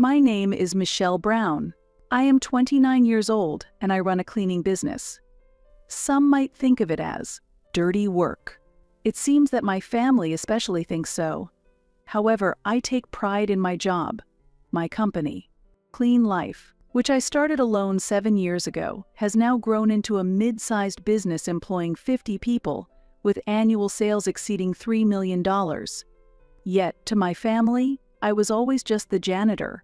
My name is Michelle Brown. I am 29 years old and I run a cleaning business. Some might think of it as dirty work. It seems that my family especially thinks so. However, I take pride in my job, my company. Clean Life, which I started alone 7 years ago, has now grown into a mid-sized business employing 50 people, with annual sales exceeding $3 million. Yet, to my family, I was always just the janitor.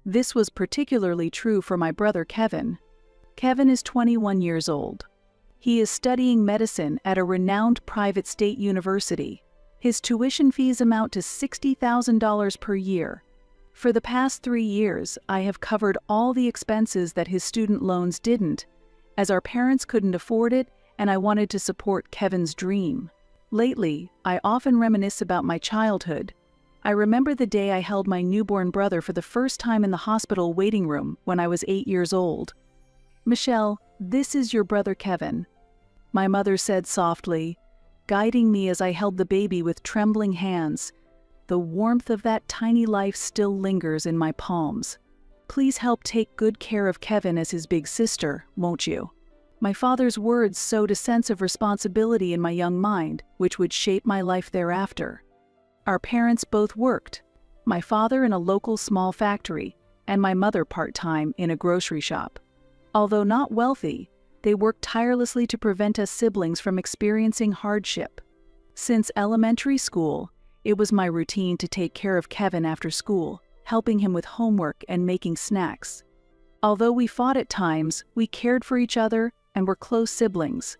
This was particularly true for my brother Kevin. Kevin is 21 years old. He is studying medicine at a renowned private state university. His tuition fees amount to $60,000 per year. For the past 3 years, I have covered all the expenses that his student loans didn't, as our parents couldn't afford it and I wanted to support Kevin's dream. Lately, I often reminisce about my childhood. I remember the day I held my newborn brother for the first time in the hospital waiting room when I was 8 years old. "Michelle, this is your brother Kevin," my mother said softly, guiding me as I held the baby with trembling hands. The warmth of that tiny life still lingers in my palms. "Please help take good care of Kevin as his big sister, won't you?" My father's words sowed a sense of responsibility in my young mind, which would shape my life thereafter. Our parents both worked, my father in a local small factory, and my mother part-time in a grocery shop. Although not wealthy, they worked tirelessly to prevent us siblings from experiencing hardship. Since elementary school, it was my routine to take care of Kevin after school, helping him with homework and making snacks. Although we fought at times, we cared for each other and were close siblings.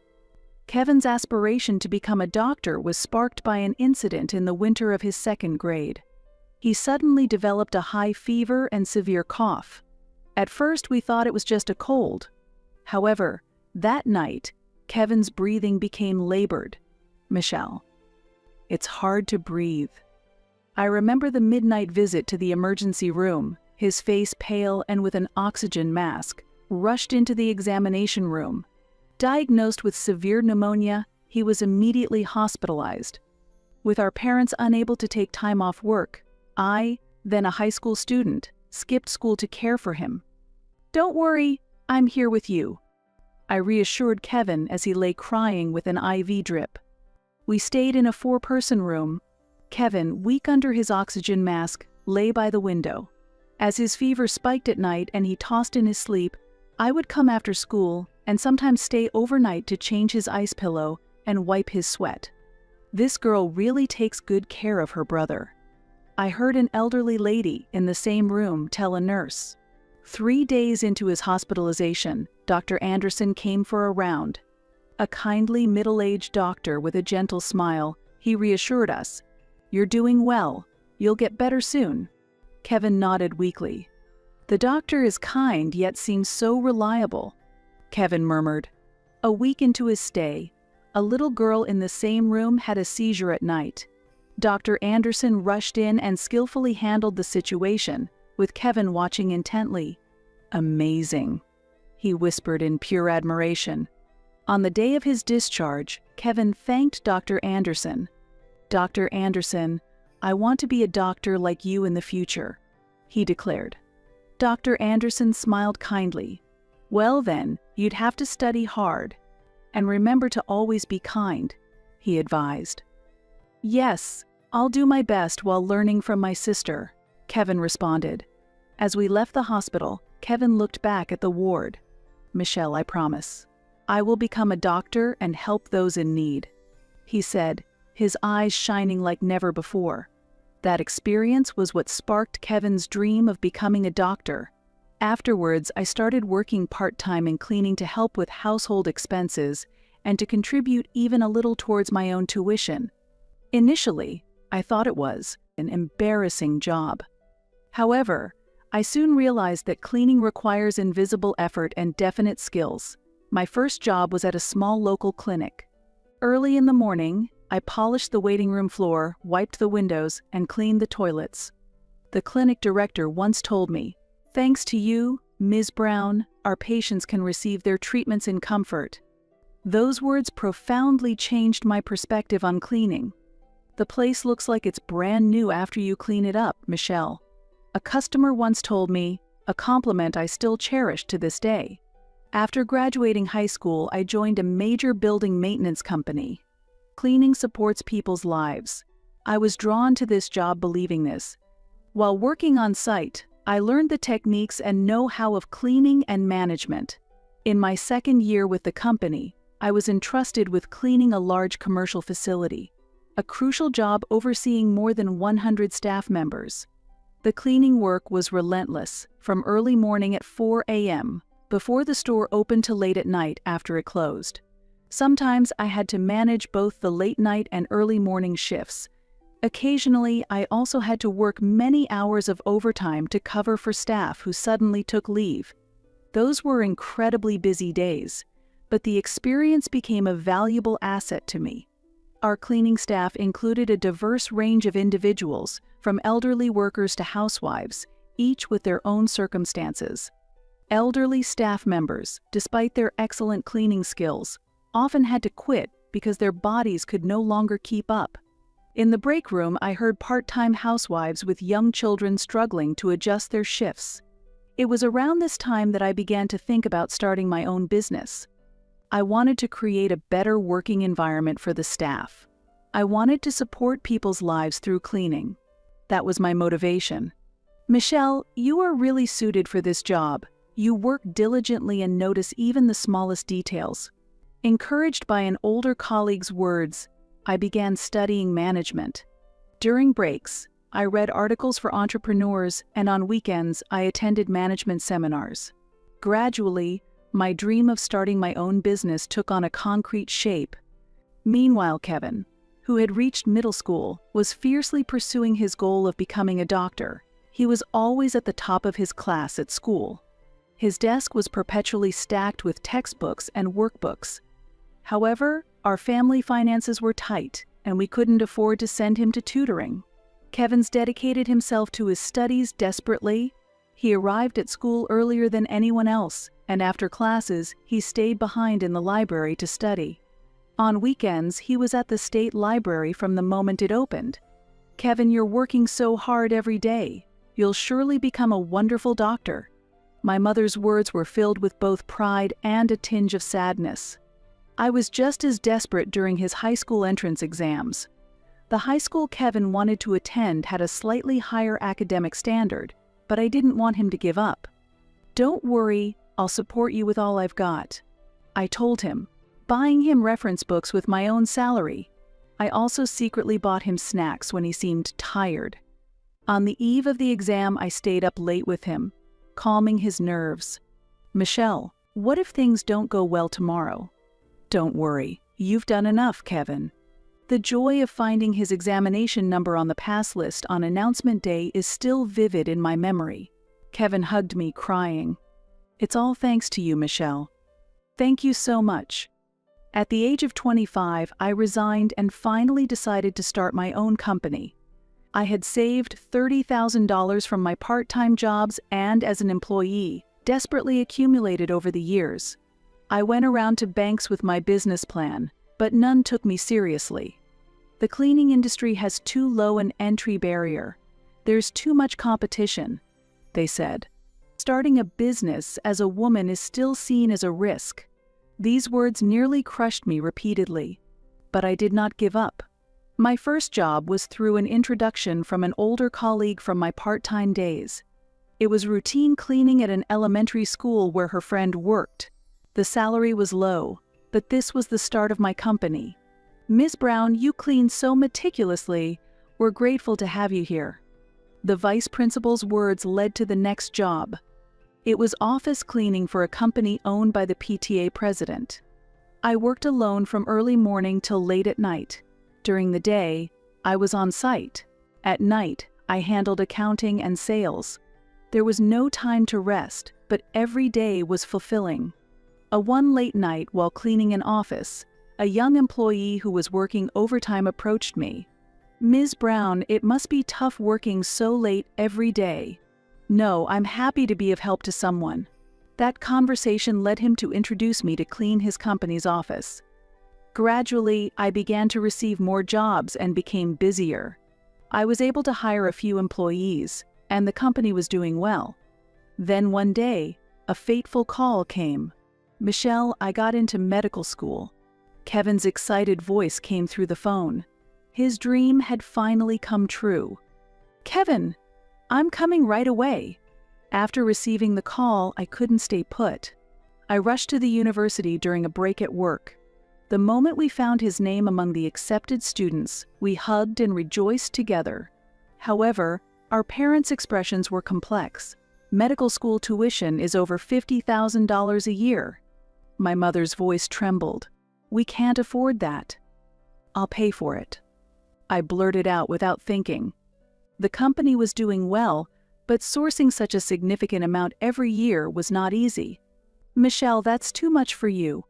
Kevin's aspiration to become a doctor was sparked by an incident in the winter of his 2nd grade. He suddenly developed a high fever and severe cough. At first, we thought it was just a cold. However, that night, Kevin's breathing became labored. "Michelle, it's hard to breathe." I remember the midnight visit to the emergency room, his face pale and with an oxygen mask, rushed into the examination room. Diagnosed with severe pneumonia, he was immediately hospitalized. With our parents unable to take time off work, I, then a high school student, skipped school to care for him. "Don't worry, I'm here with you," I reassured Kevin as he lay crying with an IV drip. We stayed in a 4-person room. Kevin, weak under his oxygen mask, lay by the window. As his fever spiked at night and he tossed in his sleep, I would come after school and sometimes stay overnight to change his ice pillow and wipe his sweat. This girl really takes good care of her brother. I heard an elderly lady in the same room tell a nurse. 3 days into his hospitalization, Dr. Anderson came for a round. A kindly middle-aged doctor with a gentle smile, he reassured us, "You're doing well. You'll get better soon." Kevin nodded weakly. "The doctor is kind yet seems so reliable," Kevin murmured. A week into his stay, a little girl in the same room had a seizure at night. Dr. Anderson rushed in and skillfully handled the situation, with Kevin watching intently. "Amazing," he whispered in pure admiration. On the day of his discharge, Kevin thanked Dr. Anderson. "Dr. Anderson, I want to be a doctor like you in the future," he declared. Dr. Anderson smiled kindly. "Well then, you'd have to study hard. And remember to always be kind," he advised. "Yes, I'll do my best while learning from my sister," Kevin responded. As we left the hospital, Kevin looked back at the ward. "Michelle, I promise. I will become a doctor and help those in need," he said, his eyes shining like never before. That experience was what sparked Kevin's dream of becoming a doctor. Afterwards, I started working part-time in cleaning to help with household expenses and to contribute even a little towards my own tuition. Initially, I thought it was an embarrassing job. However, I soon realized that cleaning requires invisible effort and definite skills. My first job was at a small local clinic. Early in the morning, I polished the waiting room floor, wiped the windows, and cleaned the toilets. The clinic director once told me, "Thanks to you, Ms. Brown, our patients can receive their treatments in comfort." Those words profoundly changed my perspective on cleaning. "The place looks like it's brand new after you clean it up, Michelle," A customer once told me, a compliment I still cherish to this day. After graduating high school, I joined a major building maintenance company. Cleaning supports people's lives. I was drawn to this job believing this. While working on site, I learned the techniques and know-how of cleaning and management. In my second year with the company, I was entrusted with cleaning a large commercial facility, a crucial job overseeing more than 100 staff members. The cleaning work was relentless, from early morning at 4 a.m., before the store opened to late at night after it closed. Sometimes I had to manage both the late night and early morning shifts. Occasionally, I also had to work many hours of overtime to cover for staff who suddenly took leave. Those were incredibly busy days, but the experience became a valuable asset to me. Our cleaning staff included a diverse range of individuals, from elderly workers to housewives, each with their own circumstances. Elderly staff members, despite their excellent cleaning skills, often had to quit because their bodies could no longer keep up. In the break room, I heard part-time housewives with young children struggling to adjust their shifts. It was around this time that I began to think about starting my own business. I wanted to create a better working environment for the staff. I wanted to support people's lives through cleaning. That was my motivation. Michelle, you are really suited for this job. You work diligently and notice even the smallest details. Encouraged by an older colleague's words, I began studying management. During breaks, I read articles for entrepreneurs, and on weekends, I attended management seminars. Gradually, my dream of starting my own business took on a concrete shape. Meanwhile, Kevin, who had reached middle school, was fiercely pursuing his goal of becoming a doctor. He was always at the top of his class at school. His desk was perpetually stacked with textbooks and workbooks. However, our family finances were tight, and we couldn't afford to send him to tutoring. Kevin's dedicated himself to his studies desperately. He arrived at school earlier than anyone else, and after classes, he stayed behind in the library to study. On weekends, he was at the state library from the moment it opened. Kevin, you're working so hard every day. You'll surely become a wonderful doctor. My mother's words were filled with both pride and a tinge of sadness. I was just as desperate during his high school entrance exams. The high school Kevin wanted to attend had a slightly higher academic standard, but I didn't want him to give up. Don't worry, I'll support you with all I've got, I told him, buying him reference books with my own salary. I also secretly bought him snacks when he seemed tired. On the eve of the exam, I stayed up late with him, calming his nerves. Michelle, what if things don't go well tomorrow? Don't worry, you've done enough, Kevin. The joy of finding his examination number on the pass list on announcement day is still vivid in my memory. Kevin hugged me, crying. It's all thanks to you, Michelle. Thank you so much. At the age of 25, I resigned and finally decided to start my own company. I had saved $30,000 from my part-time jobs and as an employee, desperately accumulated over the years. I went around to banks with my business plan, but none took me seriously. The cleaning industry has too low an entry barrier. There's too much competition, they said. Starting a business as a woman is still seen as a risk. These words nearly crushed me repeatedly, but I did not give up. My first job was through an introduction from an older colleague from my part-time days. It was routine cleaning at an elementary school where her friend worked. The salary was low, but this was the start of my company. Ms. Brown, you clean so meticulously. We're grateful to have you here. The vice principal's words led to the next job. It was office cleaning for a company owned by the PTA president. I worked alone from early morning till late at night. During the day, I was on site. At night, I handled accounting and sales. There was no time to rest, but every day was fulfilling. One late night while cleaning an office, a young employee who was working overtime approached me. Ms. Brown, it must be tough working so late every day. No, I'm happy to be of help to someone. That conversation led him to introduce me to clean his company's office. Gradually, I began to receive more jobs and became busier. I was able to hire a few employees. and the company was doing well. Then one day, a fateful call came. "Michelle, I got into medical school." Kevin's excited voice came through the phone. His dream had finally come true. "Kevin, I'm coming right away." After receiving the call, I couldn't stay put. I rushed to the university during a break at work. The moment we found his name among the accepted students, we hugged and rejoiced together. However, our parents' expressions were complex. Medical school tuition is over $50,000 a year. My mother's voice trembled. "We can't afford that." "I'll pay for it," I blurted out without thinking. The company was doing well, but sourcing such a significant amount every year was not easy. "Michelle, that's too much for you,"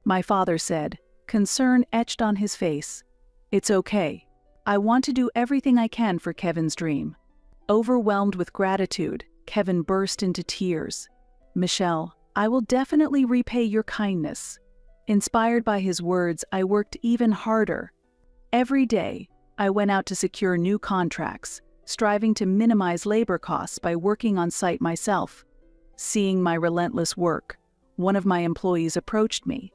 my father said, concern etched on his face. "It's okay. I want to do everything I can for Kevin's dream." Overwhelmed with gratitude, Kevin burst into tears. "Michelle, I will definitely repay your kindness." Inspired by his words, I worked even harder. Every day, I went out to secure new contracts, striving to minimize labor costs by working on site myself. Seeing my relentless work, one of my employees approached me.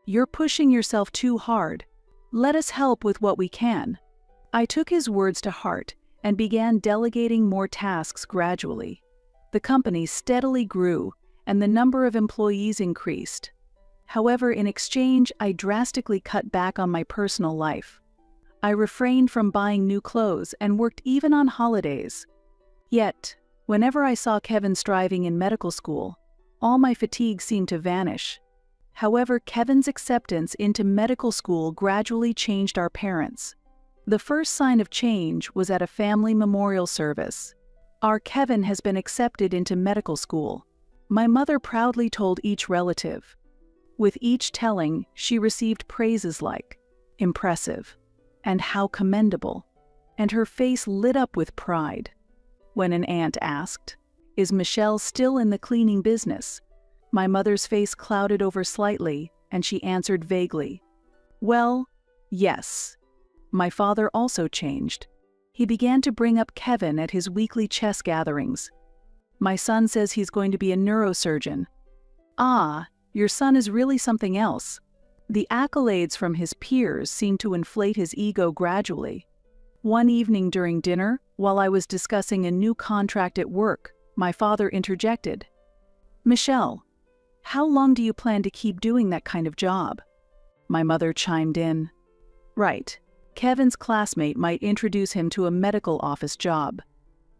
"You're pushing yourself too hard. Let us help with what we can." I took his words to heart and began delegating more tasks gradually. The company steadily grew, and the number of employees increased. However, in exchange, I drastically cut back on my personal life. I refrained from buying new clothes and worked even on holidays. Yet, whenever I saw Kevin striving in medical school, all my fatigue seemed to vanish. However, Kevin's acceptance into medical school gradually changed our parents. The first sign of change was at a family memorial service. "Our Kevin has been accepted into medical school," my mother proudly told each relative. With each telling, she received praises like, "Impressive," and "How commendable," and her face lit up with pride. When an aunt asked, "Is Michelle still in the cleaning business?" my mother's face clouded over slightly, and she answered vaguely, "Well, yes." My father also changed. He began to bring up Kevin at his weekly chess gatherings. "My son says he's going to be a neurosurgeon." "Ah, your son is really something else." The accolades from his peers seemed to inflate his ego gradually. One evening during dinner, while I was discussing a new contract at work, my father interjected, "Michelle, how long do you plan to keep doing that kind of job?" My mother chimed in, "Right. Kevin's classmate might introduce him to a medical office job.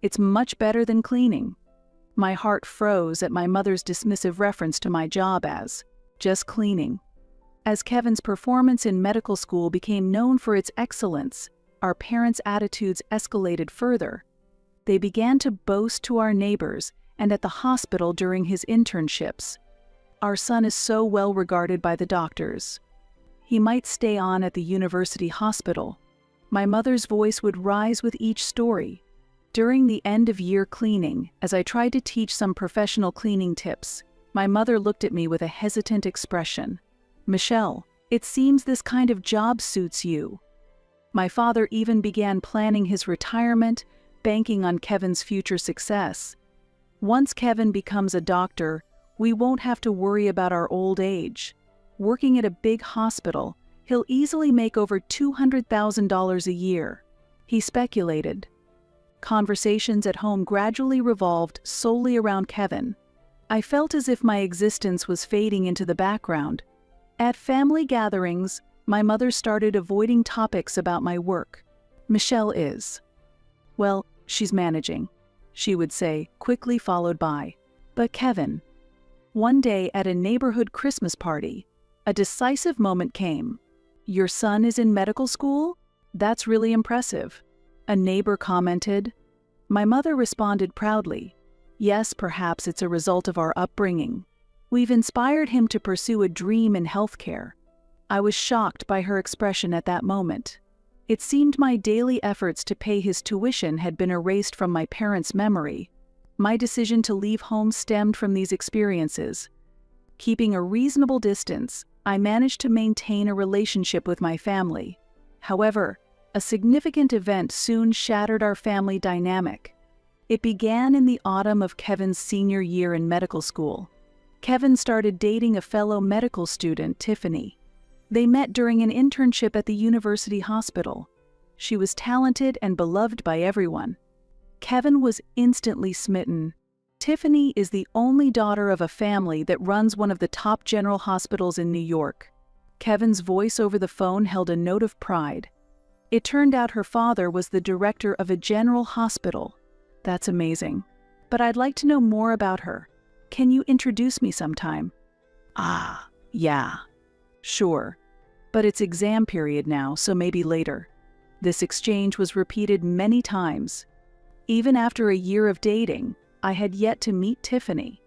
It's much better than cleaning." My heart froze at my mother's dismissive reference to my job as just cleaning. As Kevin's performance in medical school became known for its excellence, our parents' attitudes escalated further. They began to boast to our neighbors and at the hospital during his internships. "Our son is so well regarded by the doctors. He might stay on at the university hospital." My mother's voice would rise with each story. During the end-of-year cleaning, as I tried to teach some professional cleaning tips, my mother looked at me with a hesitant expression. "Michelle, it seems this kind of job suits you." My father even began planning his retirement, banking on Kevin's future success. "Once Kevin becomes a doctor, we won't have to worry about our old age. Working at a big hospital, he'll easily make over $200,000 a year," he speculated. Conversations at home gradually revolved solely around Kevin. I felt as if my existence was fading into the background. At family gatherings, my mother started avoiding topics about my work. "Michelle is. Well, she's managing," she would say, quickly followed by, "But Kevin." One day at a neighborhood Christmas party, a decisive moment came. "Your son is in medical school? That's really impressive," a neighbor commented. My mother responded proudly, "Yes, perhaps it's a result of our upbringing. We've inspired him to pursue a dream in healthcare." I was shocked by her expression at that moment. It seemed my daily efforts to pay his tuition had been erased from my parents' memory. My decision to leave home stemmed from these experiences. Keeping a reasonable distance, I managed to maintain a relationship with my family. However, a significant event soon shattered our family dynamic. It began in the autumn of Kevin's senior year in medical school. Kevin started dating a fellow medical student, Tiffany. They met during an internship at the university hospital. She was talented and beloved by everyone. Kevin was instantly smitten. Tiffany is the only daughter of a family that runs one of the top general hospitals in New York. Kevin's voice over the phone held a note of pride. It turned out her father was the director of a general hospital. That's amazing. But I'd like to know more about her. Can you introduce me sometime? Ah, yeah. Sure. But it's exam period now, so maybe later. This exchange was repeated many times. Even after a year of dating, I had yet to meet Tiffany.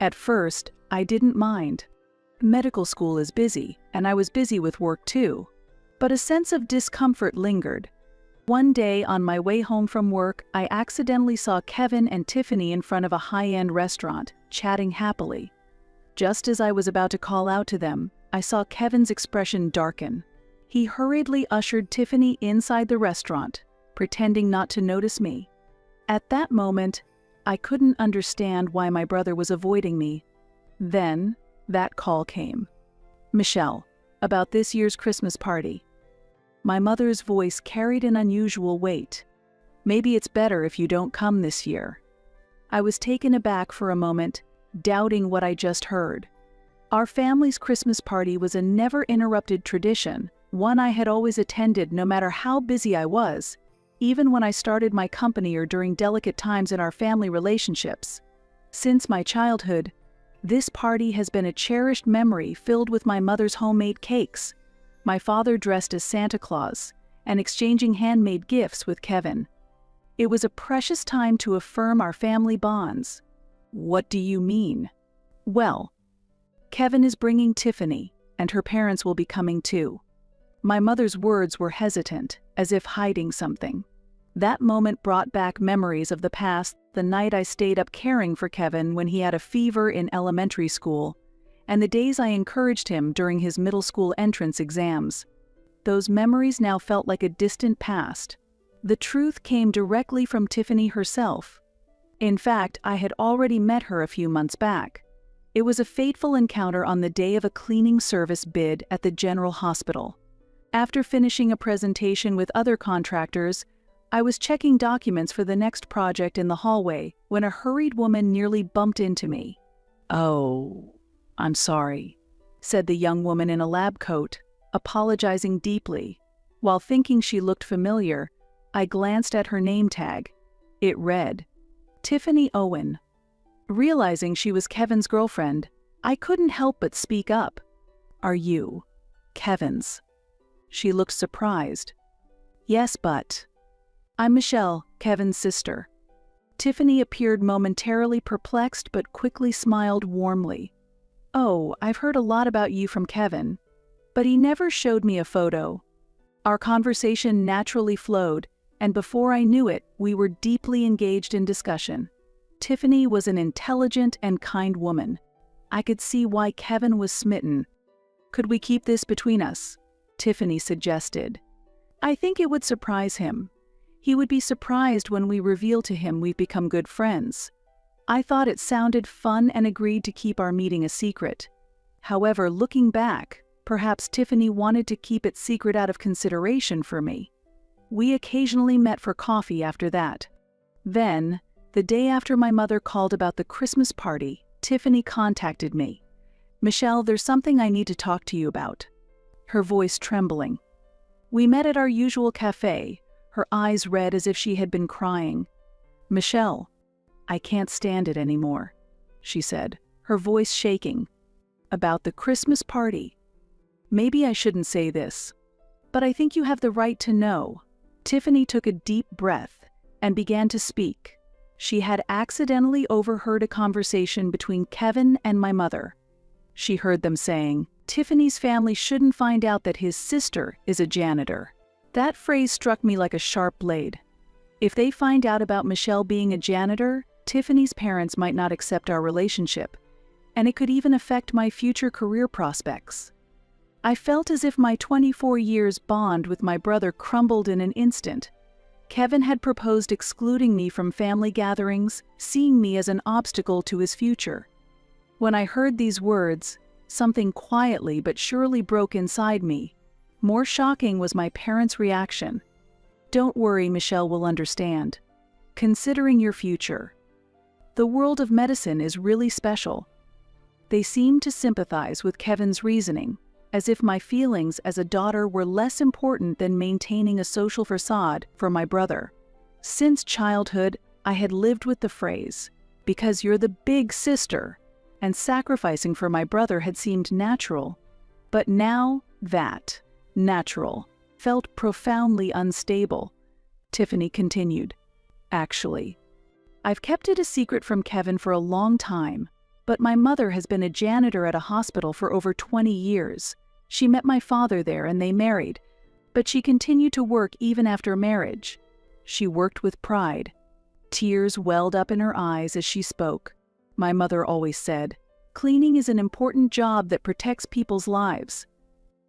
At first, I didn't mind. Medical school is busy, and I was busy with work too. But a sense of discomfort lingered. One day on my way home from work, I accidentally saw Kevin and Tiffany in front of a high-end restaurant, chatting happily. Just as I was about to call out to them, I saw Kevin's expression darken. He hurriedly ushered Tiffany inside the restaurant, pretending not to notice me. At that moment, I couldn't understand why my brother was avoiding me. Then, that call came. Michelle, about this year's Christmas party. My mother's voice carried an unusual weight. Maybe it's better if you don't come this year. I was taken aback for a moment, doubting what I just heard. Our family's Christmas party was a never-interrupted tradition, one I had always attended no matter how busy I was, even when I started my company or during delicate times in our family relationships. Since my childhood, this party has been a cherished memory filled with my mother's homemade cakes, my father dressed as Santa Claus, and exchanging handmade gifts with Kevin. It was a precious time to affirm our family bonds. What do you mean? Well, Kevin is bringing Tiffany, and her parents will be coming too. My mother's words were hesitant, as if hiding something. That moment brought back memories of the past, the night I stayed up caring for Kevin when he had a fever in elementary school, and the days I encouraged him during his middle school entrance exams. Those memories now felt like a distant past. The truth came directly from Tiffany herself. In fact, I had already met her a few months back. It was a fateful encounter on the day of a cleaning service bid at the general hospital. After finishing a presentation with other contractors, I was checking documents for the next project in the hallway when a hurried woman nearly bumped into me. "Oh, I'm sorry," said the young woman in a lab coat, apologizing deeply. While thinking she looked familiar, I glanced at her name tag. It read, Tiffany Owen. Realizing she was Kevin's girlfriend, I couldn't help but speak up. "Are you Kevin's?" She looked surprised. "Yes, but..." "I'm Michelle, Kevin's sister." Tiffany appeared momentarily perplexed but quickly smiled warmly. "Oh, I've heard a lot about you from Kevin, but he never showed me a photo." Our conversation naturally flowed, and before I knew it, we were deeply engaged in discussion. Tiffany was an intelligent and kind woman. I could see why Kevin was smitten. "Could we keep this between us?" Tiffany suggested. "I think it would surprise him. He would be surprised when we reveal to him we've become good friends." I thought it sounded fun and agreed to keep our meeting a secret. However, looking back, perhaps Tiffany wanted to keep it secret out of consideration for me. We occasionally met for coffee after that. Then, the day after my mother called about the Christmas party, Tiffany contacted me. "Michelle, there's something I need to talk to you about." Her voice trembling. We met at our usual cafe, her eyes red as if she had been crying. "Michelle, I can't stand it anymore," she said, her voice shaking. "About the Christmas party. Maybe I shouldn't say this, but I think you have the right to know." Tiffany took a deep breath and began to speak. She had accidentally overheard a conversation between Kevin and my mother. She heard them saying, "Tiffany's family shouldn't find out that his sister is a janitor." That phrase struck me like a sharp blade. If they find out about Michelle being a janitor, Tiffany's parents might not accept our relationship, and it could even affect my future career prospects. I felt as if my 24 years bond with my brother crumbled in an instant. Kevin had proposed excluding me from family gatherings, seeing me as an obstacle to his future. When I heard these words, something quietly but surely broke inside me. More shocking was my parents' reaction. "Don't worry, Michelle will understand. Considering your future. The world of medicine is really special." They seemed to sympathize with Kevin's reasoning, as if my feelings as a daughter were less important than maintaining a social facade for my brother. Since childhood, I had lived with the phrase, "because you're the big sister," and sacrificing for my brother had seemed natural. But now, that natural felt profoundly unstable. Tiffany continued. "Actually, I've kept it a secret from Kevin for a long time, but my mother has been a janitor at a hospital for over 20 years. She met my father there and they married, but she continued to work even after marriage. She worked with pride." Tears welled up in her eyes as she spoke. "My mother always said, cleaning is an important job that protects people's lives."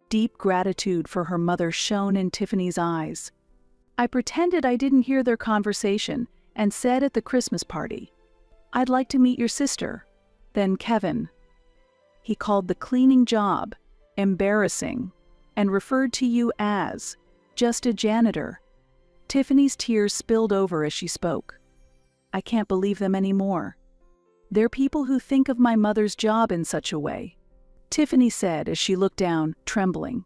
Deep gratitude for her mother shone in Tiffany's eyes. I pretended I didn't hear their conversation and said at the Christmas party, "I'd like to meet your sister." Then Kevin. He called the cleaning job embarrassing and referred to you as just a janitor. Tiffany's tears spilled over as she spoke. "I can't believe them anymore. They're people who think of my mother's job in such a way," Tiffany said as she looked down, trembling.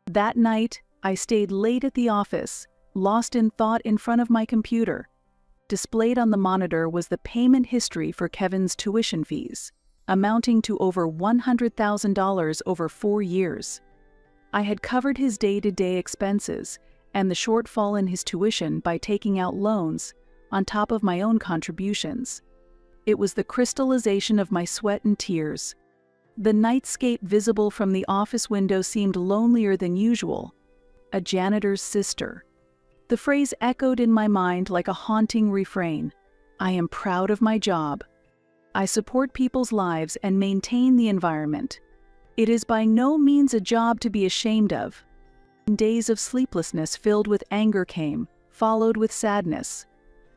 That night, I stayed late at the office, lost in thought in front of my computer. Displayed on the monitor was the payment history for Kevin's tuition fees, amounting to over $100,000 over 4 years. I had covered his day-to-day expenses and the shortfall in his tuition by taking out loans, on top of my own contributions. It was the crystallization of my sweat and tears. The nightscape visible from the office window seemed lonelier than usual. A janitor's sister. The phrase echoed in my mind like a haunting refrain. I am proud of my job. I support people's lives and maintain the environment. It is by no means a job to be ashamed of. Days of sleeplessness filled with anger came, followed with sadness.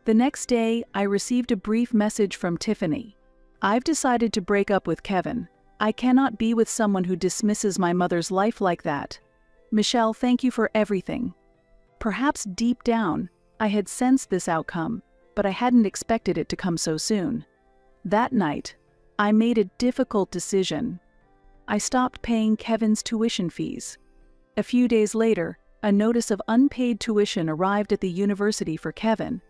The next day, I received a brief message from Tiffany. "I've decided to break up with Kevin. I cannot be with someone who dismisses my mother's life like that. Michelle, thank you for everything." Perhaps deep down, I had sensed this outcome, but I hadn't expected it to come so soon. That night, I made a difficult decision. I stopped paying Kevin's tuition fees. A few days later, a notice of unpaid tuition arrived at the university for Kevin.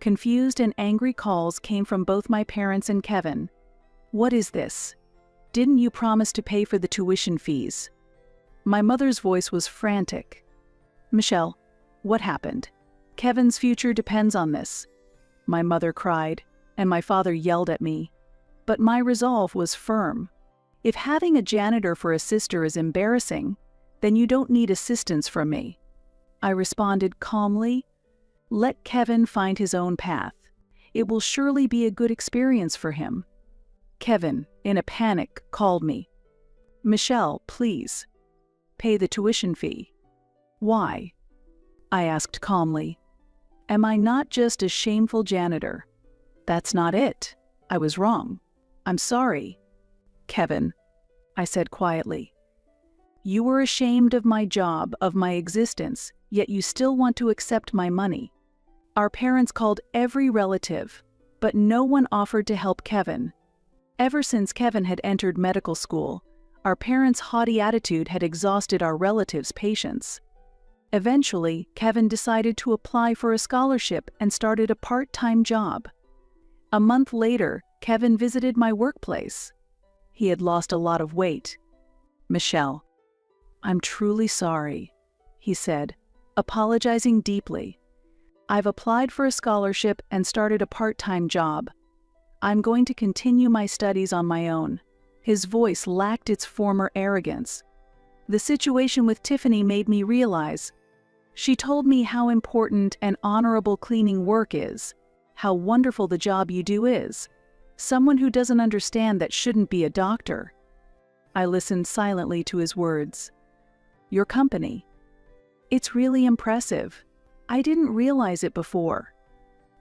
Confused and angry calls came from both my parents and Kevin. "What is this? Didn't you promise to pay for the tuition fees?" My mother's voice was frantic. "Michelle, what happened? Kevin's future depends on this." My mother cried, and my father yelled at me. But my resolve was firm. If having a janitor for a sister is embarrassing, then you don't need assistance from me. I responded calmly, "Let Kevin find his own path. It will surely be a good experience for him." Kevin, in a panic, called me. "Michelle, please. Pay the tuition fee." "Why?" I asked calmly. "Am I not just a shameful janitor?" "That's not it. I was wrong. I'm sorry." "Kevin," I said quietly, "you were ashamed of my job, of my existence, yet you still want to accept my money. Our parents called every relative, but no one offered to help Kevin. Ever since Kevin had entered medical school, our parents' haughty attitude had exhausted our relatives' patience. Eventually, Kevin decided to apply for a scholarship and started a part-time job. A month later, Kevin visited my workplace. He had lost a lot of weight. "Michelle, I'm truly sorry," he said, apologizing deeply. "I've applied for a scholarship and started a part-time job. I'm going to continue my studies on my own." His voice lacked its former arrogance. The situation with Tiffany made me realize. She told me how important and honorable cleaning work is, how wonderful the job you do is. Someone who doesn't understand that shouldn't be a doctor. I listened silently to his words. "Your company. It's really impressive. I didn't realize it before.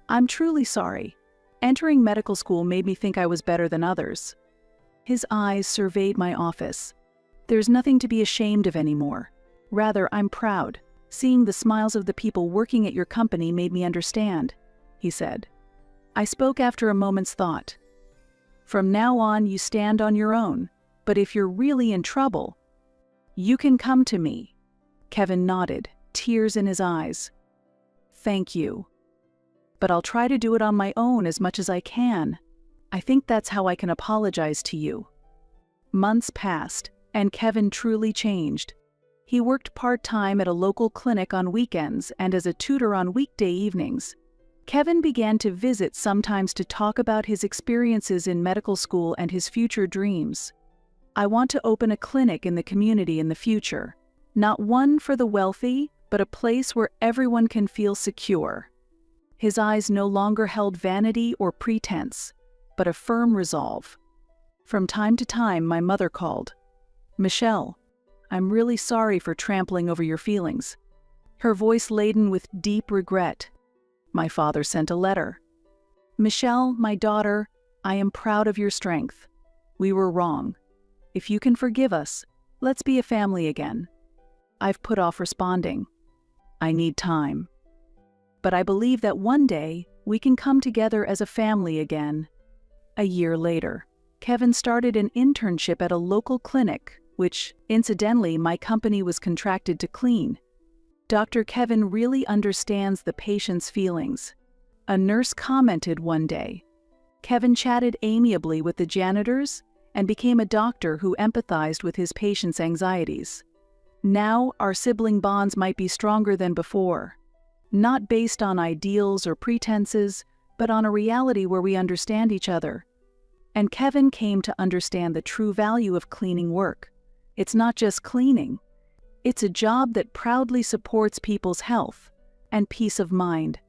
I'm truly sorry. Entering medical school made me think I was better than others." His eyes surveyed my office. "There's nothing to be ashamed of anymore. Rather, I'm proud. Seeing the smiles of the people working at your company made me understand," he said. I spoke after a moment's thought. "From now on, you stand on your own, but if you're really in trouble, you can come to me." Kevin nodded, tears in his eyes. "Thank you. But I'll try to do it on my own as much as I can. I think that's how I can apologize to you." Months passed, and Kevin truly changed. He worked part-time at a local clinic on weekends and as a tutor on weekday evenings. Kevin began to visit sometimes to talk about his experiences in medical school and his future dreams. "I want to open a clinic in the community in the future. Not one for the wealthy, but a place where everyone can feel secure." His eyes no longer held vanity or pretense, but a firm resolve. From time to time, my mother called. "Michelle, I'm really sorry for trampling over your feelings," her voice laden with deep regret. My father sent a letter. "Michelle, my daughter, I am proud of your strength. We were wrong. If you can forgive us, let's be a family again." I've put off responding. I need time. But I believe that one day we can come together as a family again. A year later, Kevin started an internship at a local clinic, which, incidentally, my company was contracted to clean. Dr. Kevin really understands the patient's feelings. A nurse commented one day. Kevin chatted amiably with the janitors and became a doctor who empathized with his patients' anxieties. Now our sibling bonds might be stronger than before, not based on ideals or pretenses, but on a reality where we understand each other. And Kevin came to understand the true value of cleaning work. It's not just cleaning. It's a job that proudly supports people's health and peace of mind.